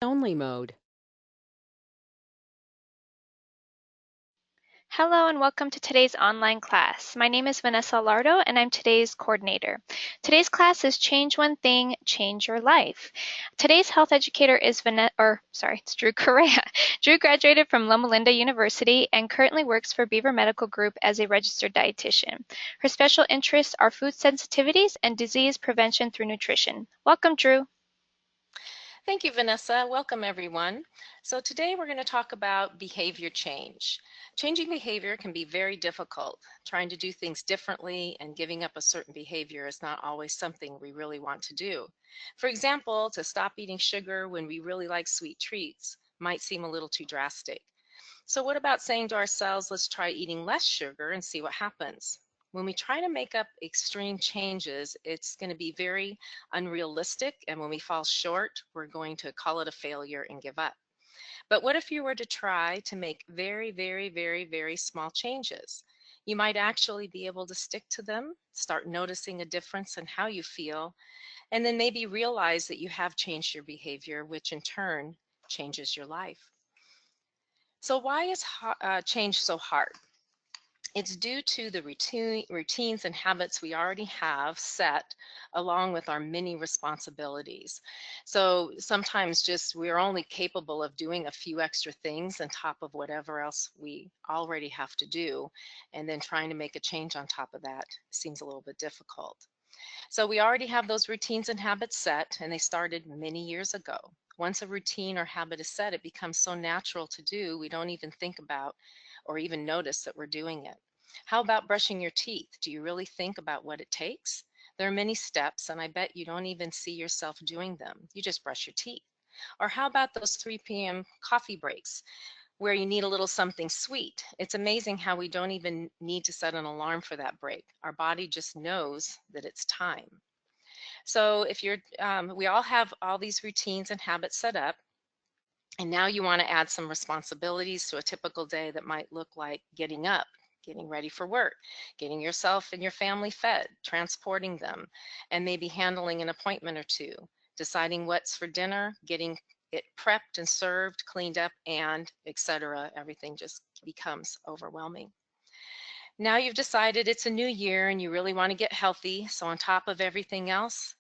Only mode. Hello and welcome to today's online class. My name is Vanessa Lardo and I'm today's coordinator. Today's class is Change One Thing, Change Your Life. Today's health educator is it's Drew Correa. Drew graduated from Loma Linda University and currently works for Beaver Medical Group as a registered dietitian. Her special interests are food sensitivities and disease prevention through nutrition. Welcome, Drew. Thank you, Vanessa. Welcome, everyone. So today we're going to talk about behavior change. Changing behavior can be very difficult. Trying to do things differently and giving up a certain behavior is not always something we really want to do. For example, to stop eating sugar when we really like sweet treats might seem a little too drastic. So what about saying to ourselves, let's try eating less sugar and see what happens? When we try to make up extreme changes, it's going to be very unrealistic. And when we fall short, we're going to call it a failure and give up. But what if you were to try to make very, very, very, very small changes? You might actually be able to stick to them, start noticing a difference in how you feel, and then maybe realize that you have changed your behavior, which in turn changes your life. So why is change so hard? It's due to the routines and habits we already have set along with our many responsibilities. So sometimes just we're only capable of doing a few extra things on top of whatever else we already have to do. And then trying to make a change on top of that seems a little bit difficult. So we already have those routines and habits set, and they started many years ago. Once a routine or habit is set, it becomes so natural to do, we don't even think about or even notice that we're doing it. How about brushing your teeth? Do you really think about what it takes? There are many steps, and I bet you don't even see yourself doing them. You just brush your teeth. Or how about those 3 p.m. coffee breaks where you need a little something sweet? It's amazing how we don't even need to set an alarm for that break. Our body just knows that it's time. So if we all have all these routines and habits set up, and now you want to add some responsibilities to a typical day that might look like getting up, getting ready for work, getting yourself and your family fed, transporting them, and maybe handling an appointment or two, deciding what's for dinner, getting it prepped and served, cleaned up, and etc. Everything just becomes overwhelming. Now you've decided it's a new year and you really want to get healthy. So on top of everything else,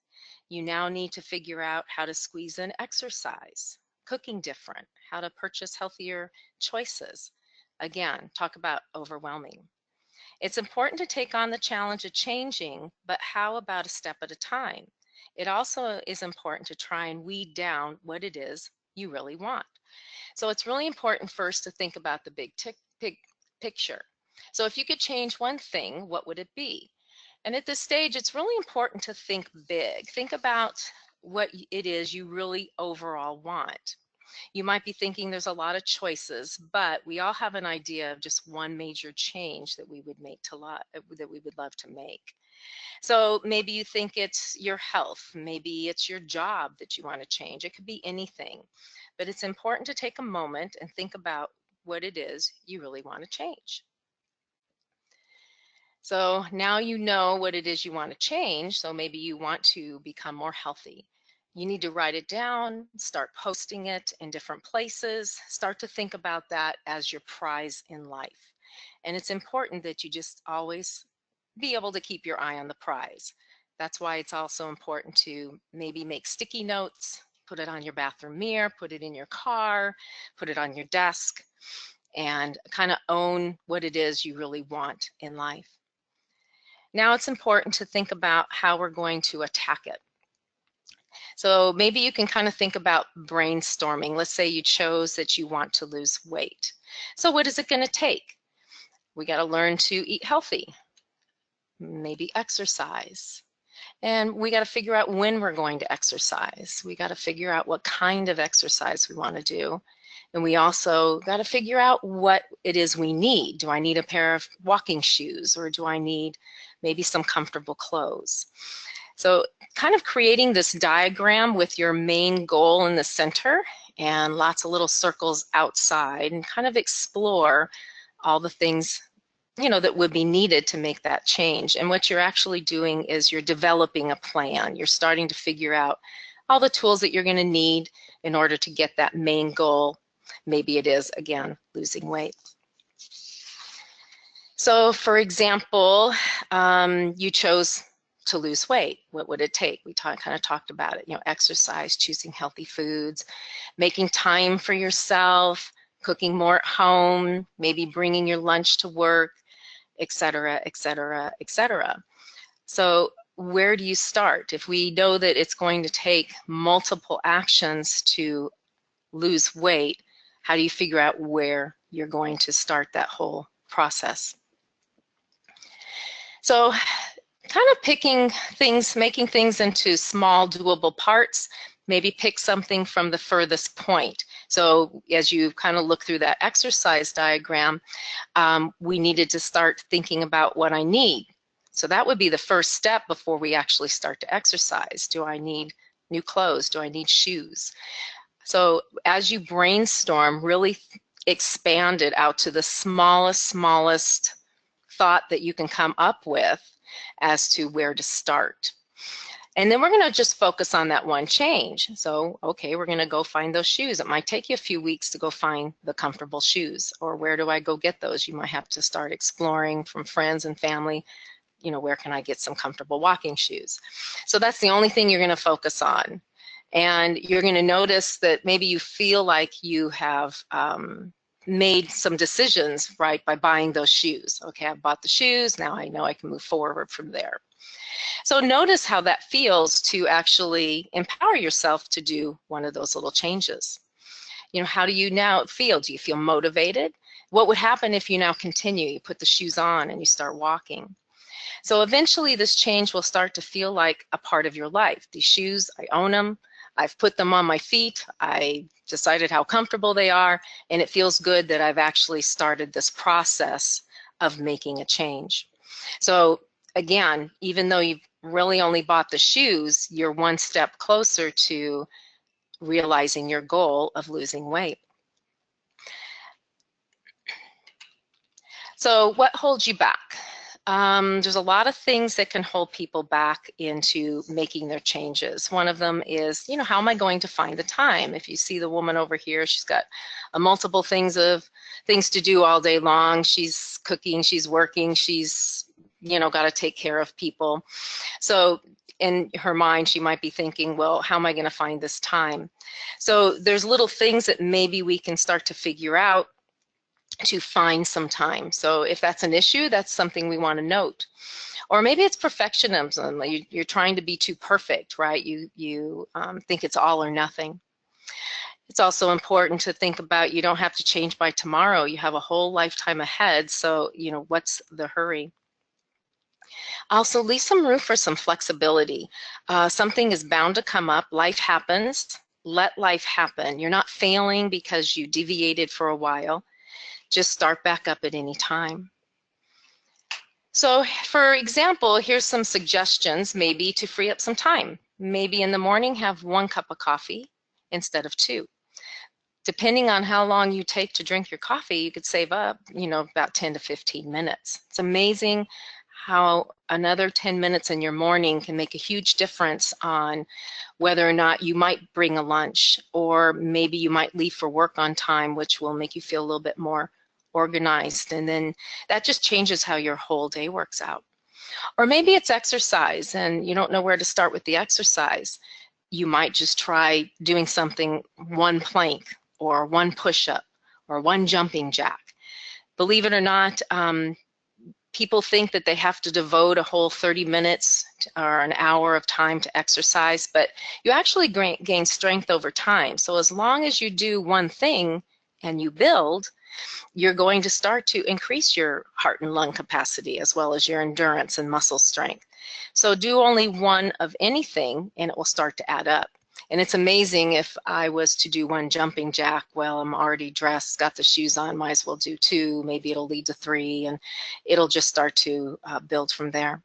you now need to figure out how to squeeze in exercise, cooking different, how to purchase healthier choices. Again, talk about overwhelming. It's important to take on the challenge of changing, but how about a step at a time? It also is important to try and weed down what it is you really want. So it's really important first to think about the big picture. So if you could change one thing, what would it be? And at this stage, it's really important to think big. Think about what it is you really overall want. You might be thinking there's a lot of choices, but we all have an idea of just one major change that we would that we would love to make. So maybe you think it's your health, maybe it's your job that you want to change. It could be anything, but it's important to take a moment and think about what it is you really want to change. So now you know what it is you want to change. So maybe you want to become more healthy. You need to write it down, start posting it in different places, start to think about that as your prize in life. And it's important that you just always be able to keep your eye on the prize. That's why it's also important to maybe make sticky notes, put it on your bathroom mirror, put it in your car, put it on your desk, and kind of own what it is you really want in life. Now it's important to think about how we're going to attack it. So maybe you can kind of think about brainstorming. Let's say you chose that you want to lose weight. So what is it going to take? We got to learn to eat healthy, maybe exercise. And we got to figure out when we're going to exercise. We got to figure out what kind of exercise we want to do. And we also got to figure out what it is we need. Do I need a pair of walking shoes, or do I need maybe some comfortable clothes? So kind of creating this diagram with your main goal in the center and lots of little circles outside, and kind of explore all the things that would be needed to make that change. And what you're actually doing is you're developing a plan. You're starting to figure out all the tools that you're going to need in order to get that main goal. Maybe it is, again, losing weight. So for example, you chose to lose weight. What would it take? We kind of talked about it, exercise, choosing healthy foods, making time for yourself, cooking more at home, maybe bringing your lunch to work, etc., etc., etc. So where do you start? If we know that it's going to take multiple actions to lose weight, how do you figure out where you're going to start that whole process? So kind of picking things, making things into small doable parts, maybe pick something from the furthest point. So as you kind of look through that exercise diagram, we needed to start thinking about what I need. So that would be the first step before we actually start to exercise. Do I need new clothes? Do I need shoes? So as you brainstorm, really expand it out to the smallest thought that you can come up with as to where to start. And then we're going to just focus on that one change. So, okay, we're going to go find those shoes. It might take you a few weeks to go find the comfortable shoes. Or where do I go get those? You might have to start exploring from friends and family. Where can I get some comfortable walking shoes? So that's the only thing you're going to focus on. And you're going to notice that maybe you feel like you have made some decisions, right, by buying those shoes. Okay, I bought the shoes, now I know I can move forward from there. So notice how that feels to actually empower yourself to do one of those little changes. How do you now feel? Do you feel motivated? What would happen if you now continue? You put the shoes on and you start walking. So eventually this change will start to feel like a part of your life. These shoes, I own them. I've put them on my feet. I decided how comfortable they are, and it feels good that I've actually started this process of making a change. So again, even though you've really only bought the shoes, you're one step closer to realizing your goal of losing weight. So what holds you back? There's a lot of things that can hold people back into making their changes. One of them is, how am I going to find the time? If you see the woman over here, she's got multiple things to do all day long. She's cooking, she's working, she's, got to take care of people. So in her mind, she might be thinking, well, how am I going to find this time? So there's little things that maybe we can start to figure out to find some time. So if that's an issue, that's something we want to note. Or maybe it's perfectionism. You're trying to be too perfect, right? You think it's all or nothing. It's also important to think about you don't have to change by tomorrow. You have a whole lifetime ahead. So, what's the hurry? Also, leave some room for some flexibility. Something is bound to come up. Life happens. Let life happen. You're not failing because you deviated for a while. Just start back up at any time. So for example, here's some suggestions maybe to free up some time. Maybe in the morning have 1 cup of coffee instead of 2. Depending on how long you take to drink your coffee, you could save up, about 10 to 15 minutes. It's amazing how another 10 minutes in your morning can make a huge difference on whether or not you might bring a lunch, or maybe you might leave for work on time, which will make you feel a little bit more organized, and then that just changes how your whole day works out. Or maybe it's exercise and you don't know where to start with the exercise. You might just try doing something, 1 plank or 1 push-up or 1 jumping jack. Believe it or not, people think that they have to devote a whole 30 minutes or an hour of time to exercise, but you actually gain strength over time. So as long as you do one thing and you build, you're going to start to increase your heart and lung capacity as well as your endurance and muscle strength. So do only one of anything and it will start to add up. And it's amazing, if I was to do 1 jumping jack, well, I'm already dressed, got the shoes on, might as well do 2, maybe it'll lead to 3, and it'll just start to build from there.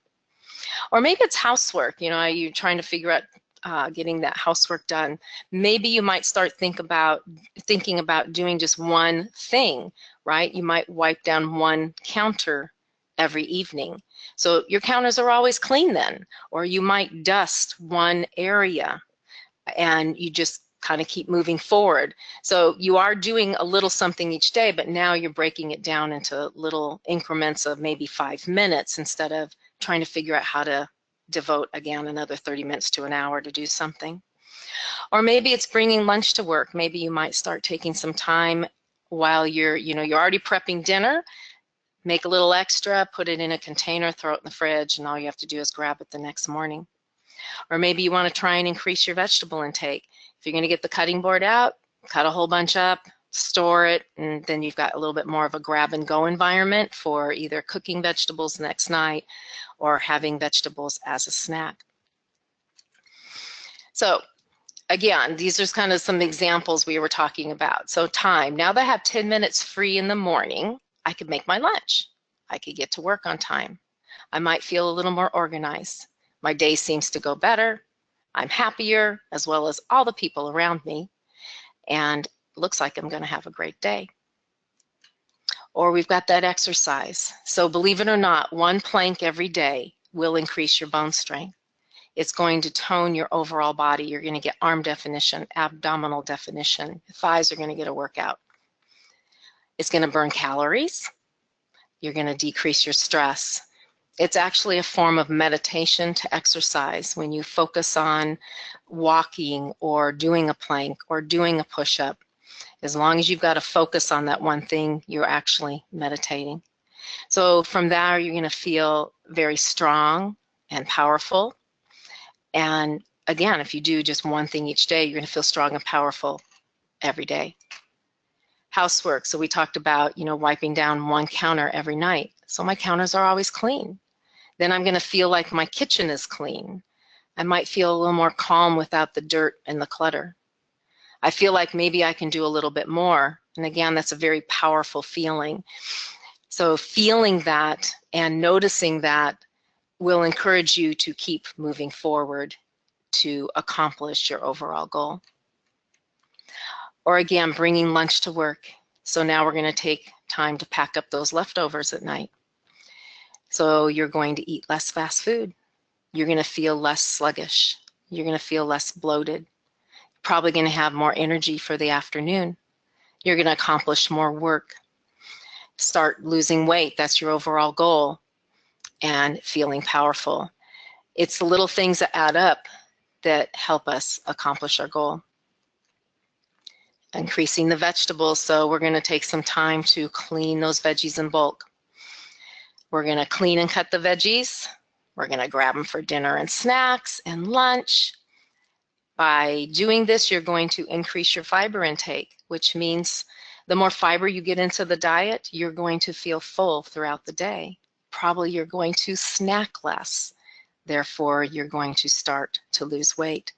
Or maybe it's housework, you're trying to figure out getting that housework done. Maybe you might start thinking about doing just one thing, right? You might wipe down 1 counter every evening. So your counters are always clean then. Or you might dust 1 area and you just kind of keep moving forward. So you are doing a little something each day, but now you're breaking it down into little increments of maybe 5 minutes instead of trying to figure out how to devote, again, another 30 minutes to an hour to do something. Or maybe it's bringing lunch to work. Maybe you might start taking some time while you're already prepping dinner. Make a little extra, put it in a container, throw it in the fridge, and all you have to do is grab it the next morning. Or maybe you want to try and increase your vegetable intake. If you're going to get the cutting board out, cut a whole bunch up, store it, and then you've got a little bit more of a grab and go environment for either cooking vegetables the next night or having vegetables as a snack. So again, these are kind of some examples we were talking about. So time, now that I have 10 minutes free in the morning, I could make my lunch. I could get to work on time. I might feel a little more organized. My day seems to go better. I'm happier, as well as all the people around me, and it looks like I'm going to have a great day. Or we've got that exercise. So believe it or not, 1 plank every day will increase your bone strength. It's going to tone your overall body. You're going to get arm definition, abdominal definition. Your thighs are going to get a workout. It's going to burn calories. You're going to decrease your stress. It's actually a form of meditation to exercise when you focus on walking or doing a plank or doing a push-up. As long as you've got to focus on that one thing, you're actually meditating. So from there, you're going to feel very strong and powerful. And again, if you do just one thing each day, you're going to feel strong and powerful every day. Housework. So we talked about, wiping down 1 counter every night. So my counters are always clean. Then I'm going to feel like my kitchen is clean. I might feel a little more calm without the dirt and the clutter. I feel like maybe I can do a little bit more. And again, that's a very powerful feeling. So feeling that and noticing that will encourage you to keep moving forward to accomplish your overall goal. Or again, bringing lunch to work. So now we're going to take time to pack up those leftovers at night. So you're going to eat less fast food. You're going to feel less sluggish. You're going to feel less bloated. You're probably going to have more energy for the afternoon. You're going to accomplish more work. Start losing weight. That's your overall goal. And feeling powerful. It's the little things that add up that help us accomplish our goal. Increasing the vegetables. So we're going to take some time to clean those veggies in bulk. We're going to clean and cut the veggies. We're going to grab them for dinner and snacks and lunch. By doing this, you're going to increase your fiber intake, which means the more fiber you get into the diet, you're going to feel full throughout the day. Probably you're going to snack less. Therefore, you're going to start to lose weight.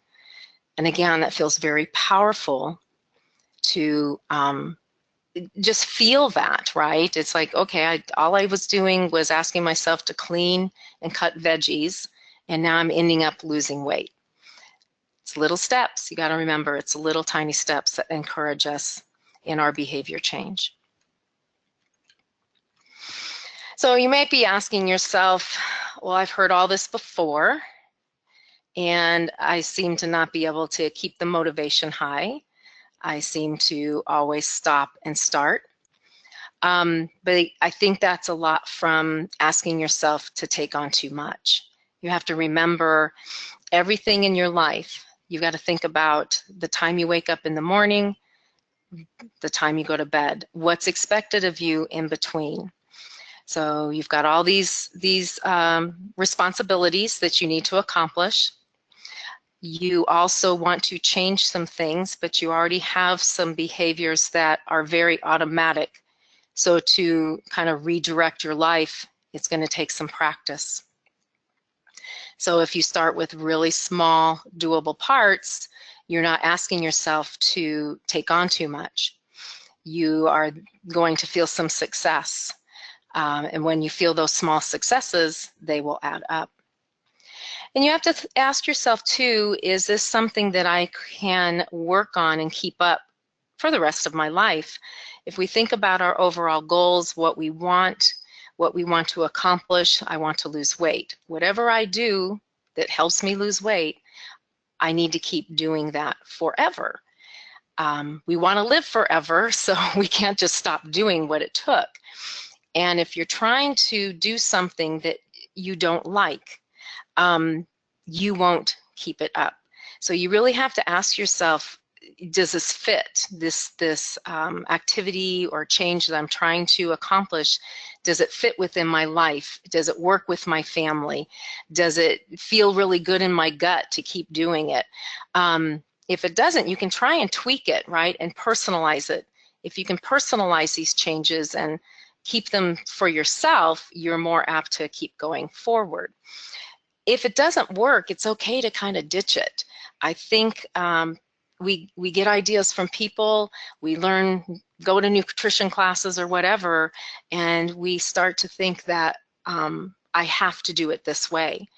And again, that feels very powerful to just feel that, right? It's like, okay, all I was doing was asking myself to clean and cut veggies, and now I'm ending up losing weight. It's little steps. You got to remember, it's little tiny steps that encourage us in our behavior change. So you might be asking yourself, well, I've heard all this before, and I seem to not be able to keep the motivation high. I seem to always stop and start. But I think that's a lot from asking yourself to take on too much. You have to remember everything in your life. You've got to think about the time you wake up in the morning, the time you go to bed, what's expected of you in between. So you've got all these responsibilities that you need to accomplish. You also want to change some things, but you already have some behaviors that are very automatic. So to kind of redirect your life, it's going to take some practice. So if you start with really small, doable parts, you're not asking yourself to take on too much. You are going to feel some success. And when you feel those small successes, they will add up. And you have to ask yourself too, is this something that I can work on and keep up for the rest of my life? If we think about our overall goals, what we want to accomplish, I want to lose weight. Whatever I do that helps me lose weight, I need to keep doing that forever. We want to live forever, so we can't just stop doing what it took. And if you're trying to do something that you don't like, you won't keep it up. So you really have to ask yourself, does this fit, this activity or change that I'm trying to accomplish? Does it fit within my life? Does it work with my family? Does it feel really good in my gut to keep doing it? If it doesn't, you can try and tweak it, right, and personalize it. If you can personalize these changes and keep them for yourself, you're more apt to keep going forward. If it doesn't work, it's okay to kind of ditch it. I think we get ideas from people, we learn, go to nutrition classes or whatever, and we start to think that I have to do it this way.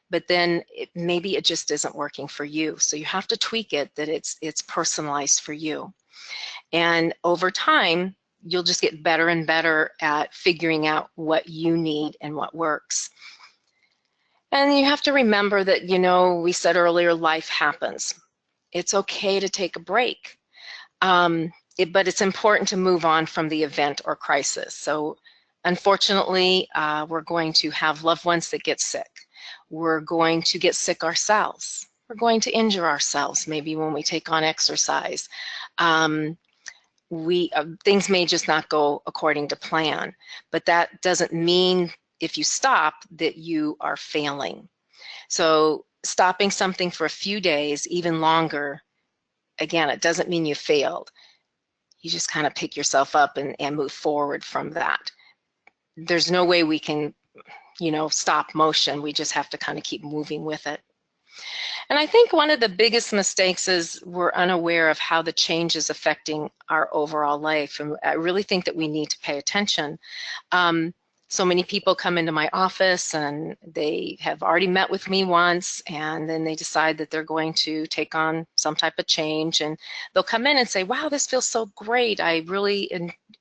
But then maybe it just isn't working for you. So you have to tweak it, that it's personalized for you. And over time, you'll just get better and better at figuring out what you need and what works. And you have to remember that, you know, we said earlier, life happens. It's okay to take a break. But it's important to move on from the event or crisis. So unfortunately, we're going to have loved ones that get sick. We're going to get sick ourselves. We're going to injure ourselves, maybe when we take on exercise. Things may just not go according to plan, but that doesn't mean if you stop that you are failing. So stopping something for a few days, even longer, again, it doesn't mean you failed. You just kind of pick yourself up and move forward from that. There's no way we can, you know, stop motion. We just have to kind of keep moving with it. And I think one of the biggest mistakes is we're unaware of how the change is affecting our overall life. And I really think that we need to pay attention. So many people come into my office and they have already met with me once, and then they decide that they're going to take on some type of change, and they'll come in and say, wow, this feels so great. I really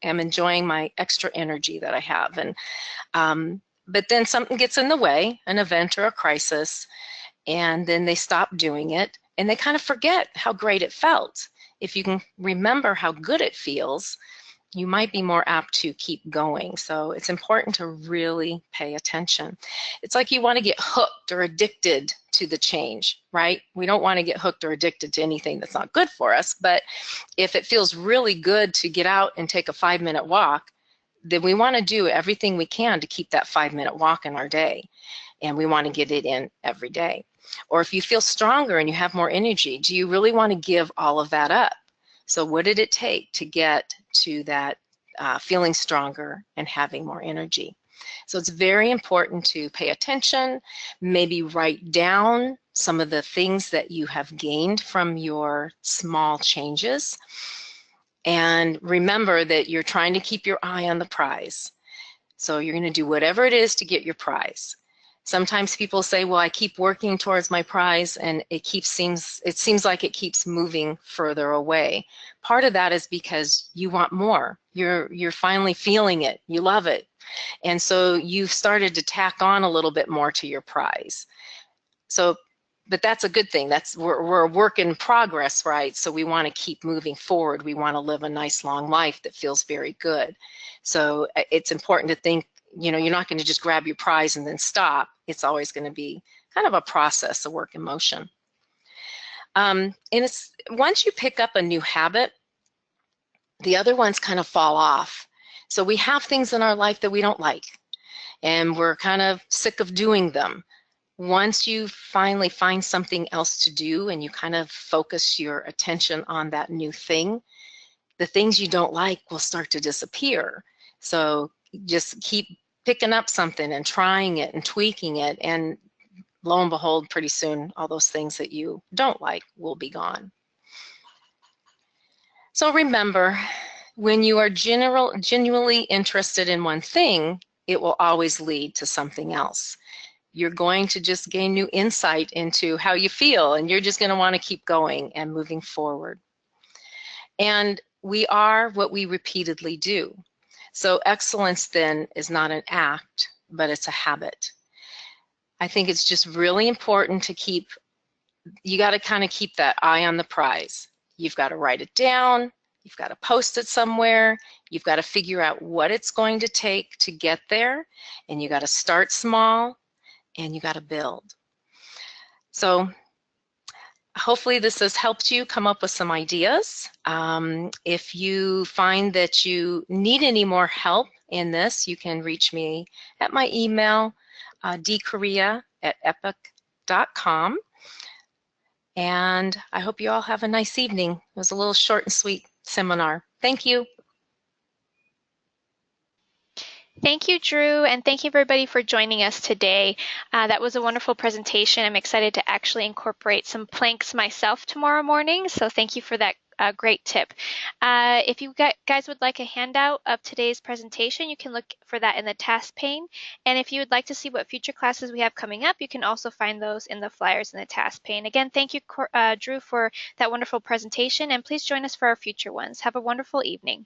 am enjoying my extra energy that I have. And but then something gets in the way, an event or a crisis, and then they stop doing it, and they kind of forget how great it felt. If you can remember how good it feels, you might be more apt to keep going. So it's important to really pay attention. It's like you want to get hooked or addicted to the change, right? We don't want to get hooked or addicted to anything that's not good for us, but if it feels really good to get out and take a 5-minute walk, then we want to do everything we can to keep that 5-minute walk in our day, and we want to get it in every day. Or if you feel stronger and you have more energy, do you really want to give all of that up? So what did it take to get to that feeling stronger and having more energy? So it's very important to pay attention, maybe write down some of the things that you have gained from your small changes, and remember that you're trying to keep your eye on the prize. So you're going to do whatever it is to get your prize. Sometimes people say, well, I keep working towards my prize and it seems like it keeps moving further away. Part of that is because you want more. You're finally feeling it. You love it. And so you've started to tack on a little bit more to your prize. So, but that's a good thing. We're a work in progress, right? So we want to keep moving forward. We want to live a nice long life that feels very good. So it's important to think, you know, you're not going to just grab your prize and then stop. It's always going to be kind of a process, a work in motion. And it's once you pick up a new habit, the other ones kind of fall off. So we have things in our life that we don't like, and we're kind of sick of doing them. Once you finally find something else to do and you kind of focus your attention on that new thing, the things you don't like will start to disappear. So just keep picking up something and trying it and tweaking it, and lo and behold, pretty soon all those things that you don't like will be gone. So remember, when you are genuinely interested in one thing, it will always lead to something else. You're going to just gain new insight into how you feel, and you're just going to want to keep going and moving forward. And we are what we repeatedly do. So excellence then is not an act, but it's a habit. I think it's just really important to you got to kind of keep that eye on the prize. You've got to write it down. You've got to post it somewhere. You've got to figure out what it's going to take to get there. And you got to start small and you got to build. So hopefully this has helped you come up with some ideas. If you find that you need any more help in this, you can reach me at my email, dkorea@epic.com. And I hope you all have a nice evening. It was a little short and sweet seminar. Thank you. Thank you, Drew, and thank you everybody for joining us today. That was a wonderful presentation. I'm excited to actually incorporate some planks myself tomorrow morning, so thank you for that great tip. If you guys would like a handout of today's presentation, you can look for that in the task pane. And if you would like to see what future classes we have coming up, you can also find those in the flyers in the task pane. Again, thank you, Drew, for that wonderful presentation, and please join us for our future ones. Have a wonderful evening.